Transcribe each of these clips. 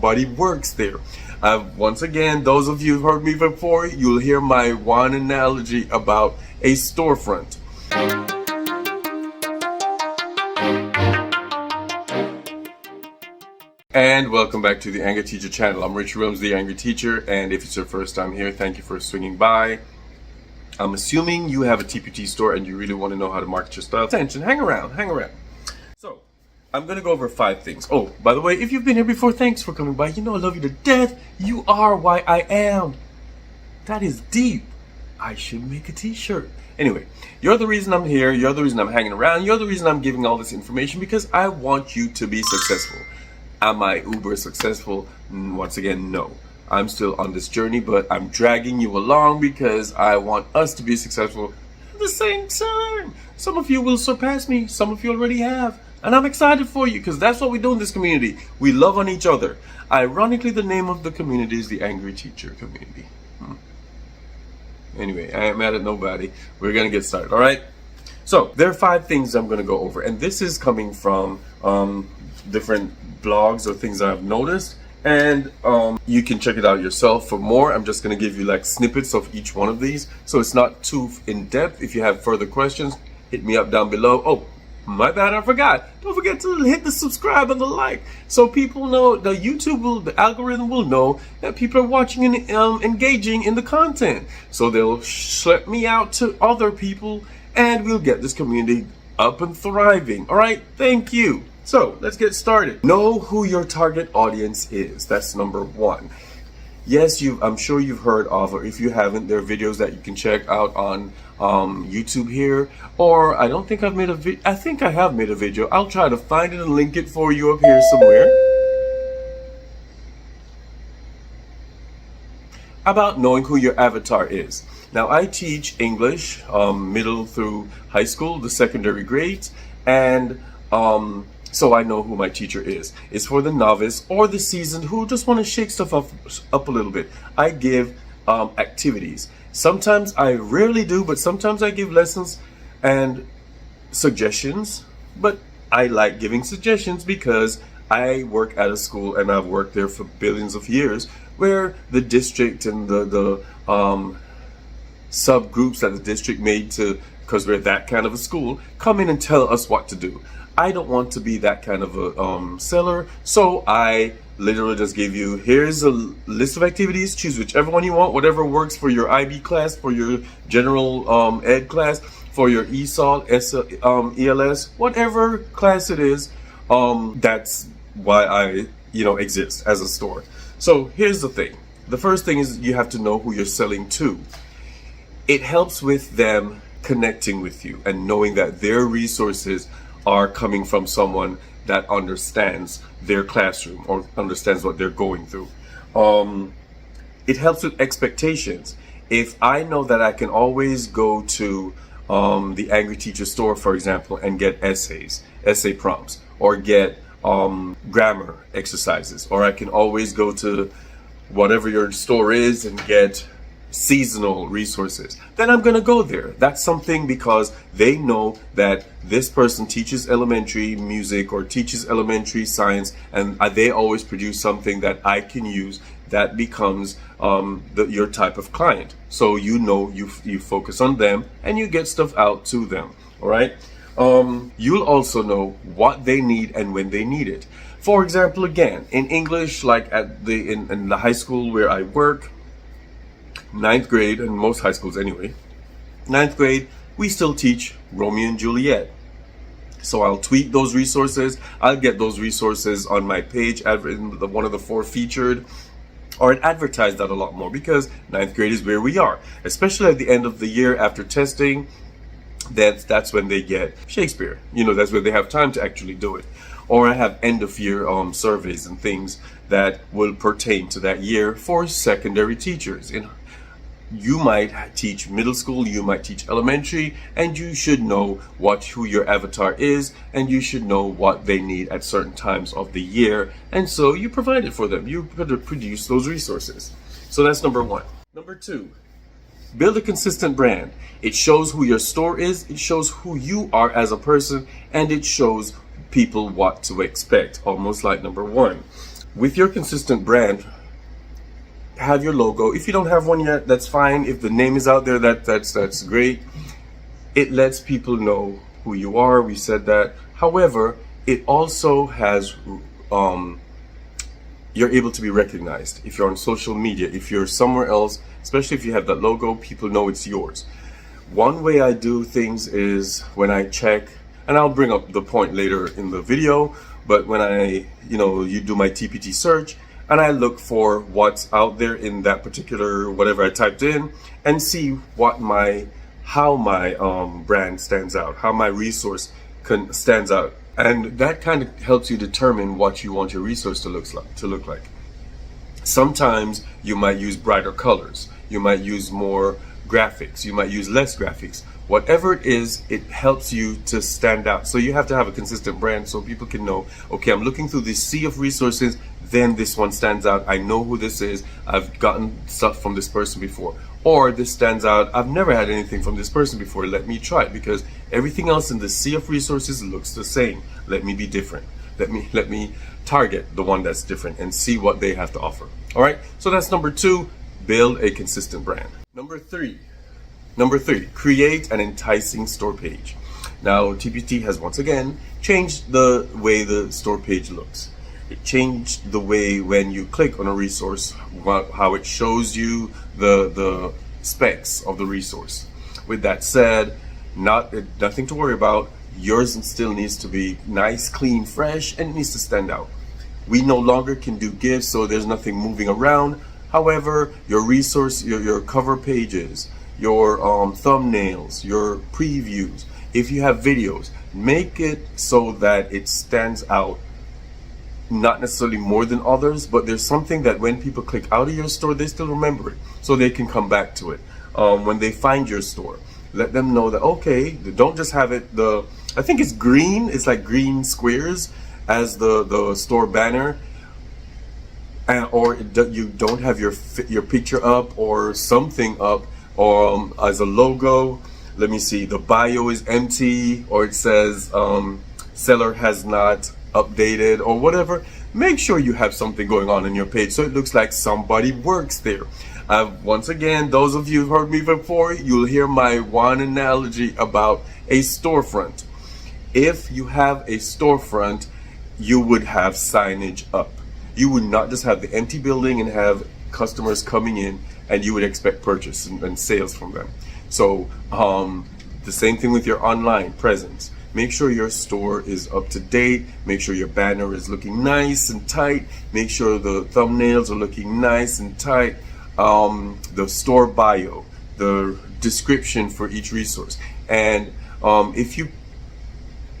everybody works there. Once again, those of you who've heard me before, you'll hear my one analogy about a storefront. And welcome back to the Angry Teacher channel. I'm Rich Williams, the Angry Teacher, and if it's your first time here, thank you for swinging by. I'm assuming you have a TPT store and you really want to know how to market your stuff. Attention, hang around. So, I'm going to go over 5 things. Oh, by the way, if you've been here before, thanks for coming by. You know I love you to death. You are why I am. That is deep. I should make a t-shirt. Anyway, you're the reason I'm here. You're the reason I'm hanging around. You're the reason I'm giving all this information because I want you to be successful. Am I uber successful? Once again, no. I'm still on this journey, but I'm dragging you along because I want us to be successful at the same time. Some of you will surpass me. Some of you already have. And I'm excited for you because that's what we do in this community. We love on each other. Ironically, the name of the community is the Angry Teacher Community. Anyway, I ain't mad at nobody. We're going to get started, all right? So, there are 5 things I'm going to go over. And this is coming from different blogs or things I've noticed. And you can check it out yourself for more. I'm just going to give you like snippets of each one of these. So it's not too in-depth. If you have further questions, hit me up down below. Oh, my bad, I forgot. Don't forget to hit the subscribe and the like. So people know, the algorithm will know that people are watching and engaging in the content. So they'll slip me out to other people and we'll get this community up and thriving. All right, thank you. So let's get started. Know who your target audience is. That's number 1. Yes, I'm sure you've heard of, or if you haven't, there are videos that you can check out on YouTube here. Or I don't think I've made a video. I think I have made a video. I'll try to find it and link it for you up here somewhere. About knowing who your avatar is. Now I teach English, middle through high school, the secondary grades, and so I know who my teacher is. It's for the novice or the seasoned who just want to shake stuff up a little bit. I give activities. Sometimes I rarely do, but sometimes I give lessons and suggestions. But I like giving suggestions because I work at a school and I've worked there for billions of years where the district and the subgroups that the district made to, because we're that kind of a school, come in and tell us what to do. I don't want to be that kind of a seller, so I literally just give you, here's a list of activities, choose whichever one you want, whatever works for your IB class, for your general ed class, for your ESOL, ELS, whatever class it is. That's why I exist as a store. So here's the thing. The first thing is you have to know who you're selling to. It helps with them connecting with you and knowing that their resources are coming from someone that understands their classroom or understands what they're going through. It helps with expectations. If I know that I can always go to the Angry Teacher store, for example, and get essay prompts, or get grammar exercises, or I can always go to whatever your store is and get seasonal resources, then I'm gonna go there. That's something because they know that this person teaches elementary music or teaches elementary science, and they always produce something that I can use that becomes your type of client. So you focus on them and you get stuff out to them. All right. You'll also know what they need and when they need it. For example, again, in English, like at in the high school where I work, 9th grade, and most high schools anyway, 9th grade, we still teach Romeo and Juliet. So I'll tweet those resources. I'll get those resources on my page, in one of the 4 featured, or advertise that a lot more because 9th grade is where we are, especially at the end of the year after testing. That's when they get Shakespeare. That's where they have time to actually do it. Or I have end of year surveys and things that will pertain to that year for secondary teachers. You might teach middle school, you might teach elementary, and you should know who your avatar is, and you should know what they need at certain times of the year. And so you provide it for them. You produce those resources. So that's number 1. Number 2, build a consistent brand. It shows who your store is, it shows who you are as a person, and it shows people what to expect, almost like number 1. with your consistent brand, have your logo. If you don't have one yet, that's fine. If the name is out there, that's great. It lets people know who you are. We said that. However, it also has you're able to be recognized. If you're on social media, if you're somewhere else, especially if you have that logo, people know it's yours. One way I do things is when I check, and I'll bring up the point later in the video, but when you do my TPT search, and I look for what's out there in that particular whatever I typed in, and see how my brand stands out, how my resource stands out, and that kind of helps you determine what you want your resource to look like. Sometimes you might use brighter colors, you might use more graphics, you might use less graphics. Whatever it is, it helps you to stand out. So you have to have a consistent brand so people can know, okay, I'm looking through this sea of resources, then this one stands out. I know who this is. I've gotten stuff from this person before. Or this stands out, I've never had anything from this person before. Let me try it, because everything else in the sea of resources looks the same. Let me be different. Let me target the one that's different and see what they have to offer. All right, so that's number 2, build a consistent brand. Number three, create an enticing store page. Now, TPT has once again changed the way the store page looks. It changed the way when you click on a resource, how it shows you the specs of the resource. With that said, nothing to worry about. Yours still needs to be nice, clean, fresh, and it needs to stand out. We no longer can do GIFs, so there's nothing moving around. However, your resource, your cover pages, your thumbnails, your previews, if you have videos, make it so that it stands out, not necessarily more than others, but there's something that when people click out of your store, they still remember it, so they can come back to it. When they find your store, let them know that, okay, don't just have it, I think it's green, it's like green squares as the store banner, or you don't have your picture up or something up, or as a logo. Let me see, the bio is empty, or it says seller has not updated or whatever. Make sure you have something going on in your page so it looks like somebody works there. Once again, those of you who've heard me before, you'll hear my one analogy about a storefront. If you have a storefront, you would have signage up. You would not just have the empty building and have customers coming in and you would expect purchase and sales from them. So the same thing with your online presence. Make sure your store is up to date. Make sure your banner is looking nice and tight. Make sure the thumbnails are looking nice and tight. The store bio, the description for each resource. And if you've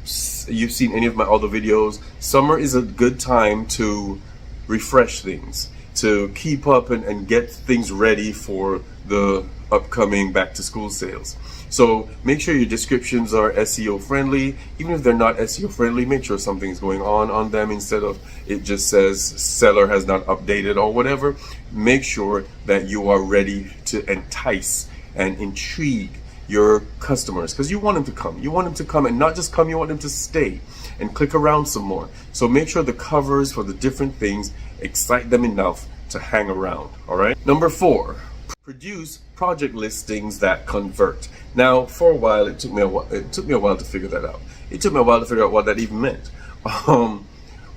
seen any of my other videos, summer is a good time to refresh things, to keep up and get things ready for the upcoming back to school sales. So make sure your descriptions are SEO friendly. Even if they're not SEO friendly, make sure something's going on them instead of it just says seller has not updated or whatever. Make sure that you are ready to entice and intrigue your customers, because you want them to come. You want them to come, and not just come, you want them to stay and click around some more. So make sure the covers for the different things excite them enough to hang around. All right. Number 4, produce project listings that convert. Now, for a while, it took me a while to figure that out. It took me a while to figure out what that even meant.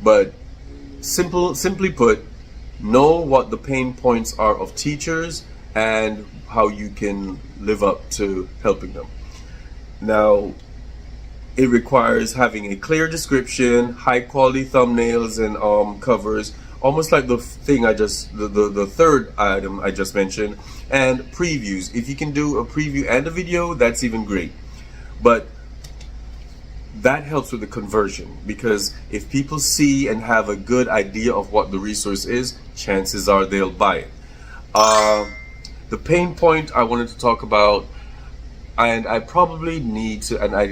But simply put, know what the pain points are of teachers and how you can live up to helping them. Now, it requires having a clear description, high quality thumbnails and covers, almost like the thing the third item I just mentioned, and previews. If you can do a preview and a video, that's even great. But that helps with the conversion, because if people see and have a good idea of what the resource is, chances are they'll buy it. The pain point I wanted to talk about, and I probably need to, and I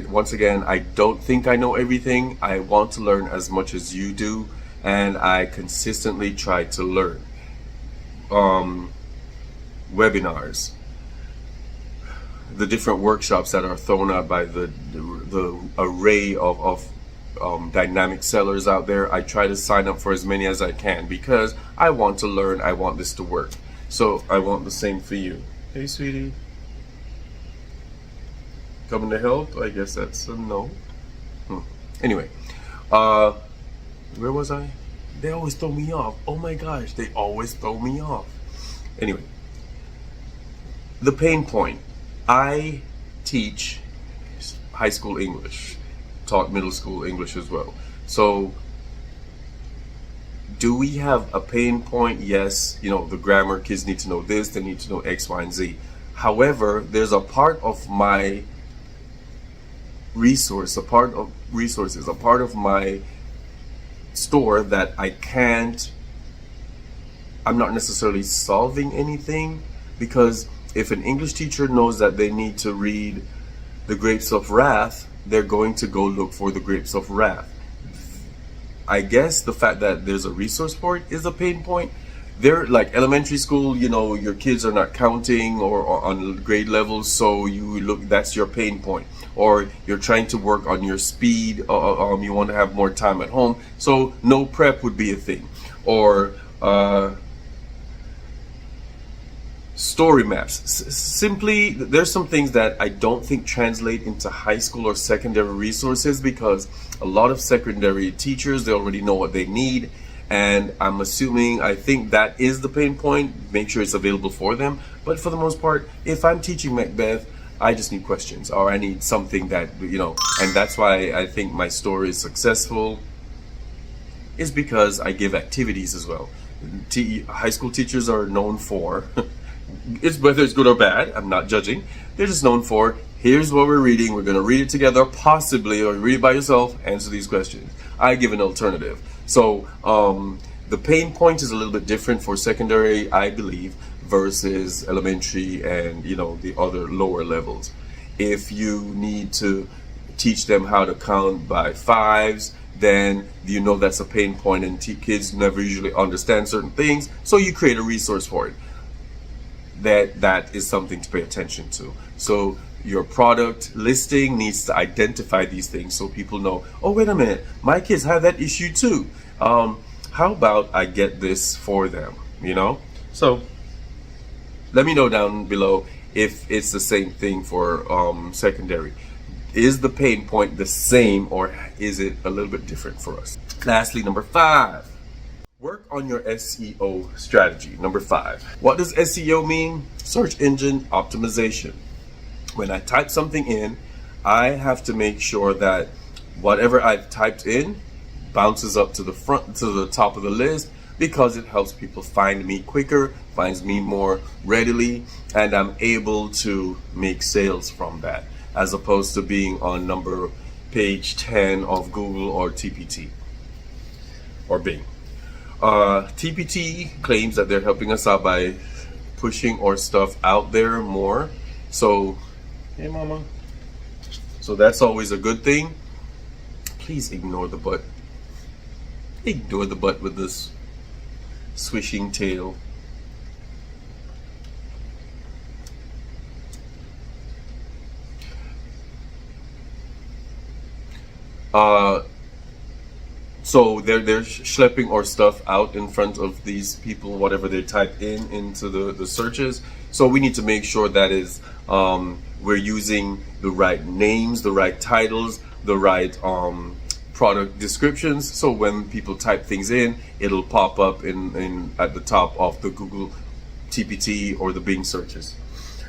don't think I know everything. I want to learn as much as you do, and I consistently try to learn. Webinars, the different workshops that are thrown out by the array of dynamic sellers out there. I try to sign up for as many as I can because I want to learn. I want this to work. So I want the same for you. Hey, sweetie. Coming to help? I guess that's a no. Anyway, where was I? They always throw me off. Oh my gosh, they always throw me off. Anyway, the pain point. I teach high school English, taught middle school English as well. So, do we have a pain point? Yes, the grammar, kids need to know this, they need to know X, Y, and Z. However, there's a part of my resources, a part of my store that I'm not necessarily solving anything, because if an English teacher knows that they need to read The Grapes of Wrath, they're going to go look for The Grapes of Wrath. I guess the fact that there's a resource for it is a pain point. They're like elementary school, your kids are not counting or on grade levels, so that's your pain point. Or you're trying to work on your speed, you want to have more time at home, so no prep would be a thing. Or story maps. Simply, there's some things that I don't think translate into high school or secondary resources, because a lot of secondary teachers, they already know what they need, and I think that is the pain point. Make sure it's available for them. But for the most part, if I'm teaching Macbeth, I just need questions, or I need something that, and that's why I think my store is successful, is because I give activities as well. High school teachers are known for whether it's good or bad, I'm not judging. They're just known for, here's what we're reading, we're going to read it together, possibly, or read it by yourself, answer these questions. I give an alternative. So the pain point is a little bit different for secondary, I believe, versus elementary and the other lower levels. If you need to teach them how to count by fives, then that's a pain point, and kids never usually understand certain things, so you create a resource for it. That is something to pay attention to. So your product listing needs to identify these things so people know, oh, wait a minute, my kids have that issue too. How about I get this for them, So let me know down below if it's the same thing for secondary. Is the pain point the same, or is it a little bit different for us? Lastly, number 5. Work on your SEO strategy. Number 5. What does SEO mean? Search engine optimization. When I type something in, I have to make sure that whatever I've typed in bounces up to the top of the list, because it helps people find me quicker, finds me more readily, and I'm able to make sales from that, as opposed to being on page 10 of Google or TPT or Bing. TPT claims that they're helping us out by pushing our stuff out there more. So, hey mama. So that's always a good thing. Please ignore the butt. Ignore the butt with this swishing tail. So they're schlepping our stuff out in front of these people, whatever they type into the searches. So we need to make sure that is we're using the right names, the right titles, the right product descriptions. So when people type things in, it'll pop up in at the top of the Google TPT or the Bing searches.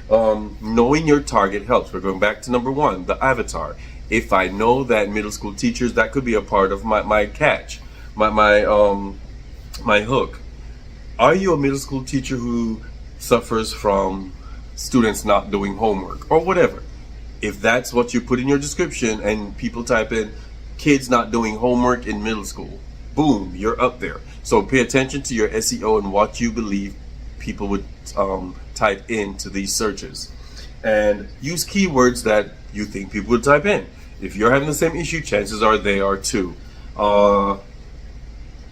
Knowing your target helps. We're going back to number 1, the avatar. If I know that middle school teachers, that could be a part of my catch, my hook. Are you a middle school teacher who suffers from students not doing homework or whatever? If that's what you put in your description and people type in kids not doing homework in middle school, boom, you're up there. So pay attention to your SEO and what you believe people would type into these searches, and use keywords that you think people would type in. If you're having the same issue, chances are they are too.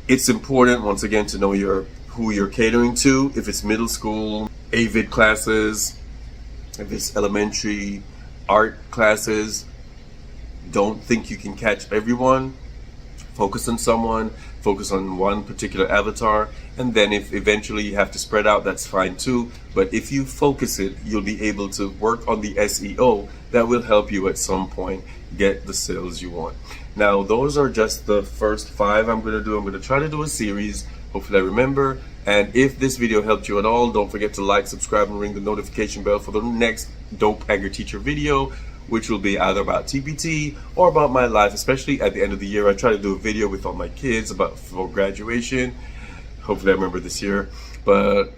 It's important, once again, to know who you're catering to. If it's middle school, AVID classes. If it's elementary, art classes. Don't think you can catch everyone. Focus on someone, focus on one particular avatar, and then if eventually you have to spread out, that's fine too. But if you focus it, you'll be able to work on the SEO that will help you at some point get the sales you want. Now, those are just the first 5 I'm going to do. I'm going to try to do a series. Hopefully I remember. And if this video helped you at all, don't forget to like, subscribe, and ring the notification bell for the next dope agri-teacher video, which will be either about TPT or about my life, especially at the end of the year. I try to do a video with all my kids about for graduation. Hopefully I remember this year. But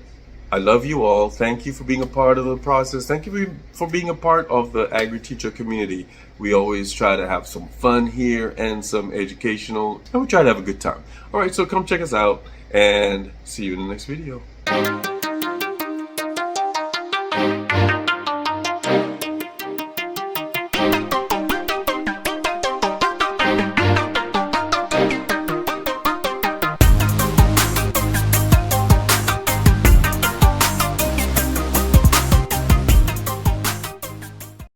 I love you all. Thank you for being a part of the process. Thank you for being a part of the agri-teacher community. We always try to have some fun here and some educational, and we try to have a good time. All right, so come check us out and see you in the next video.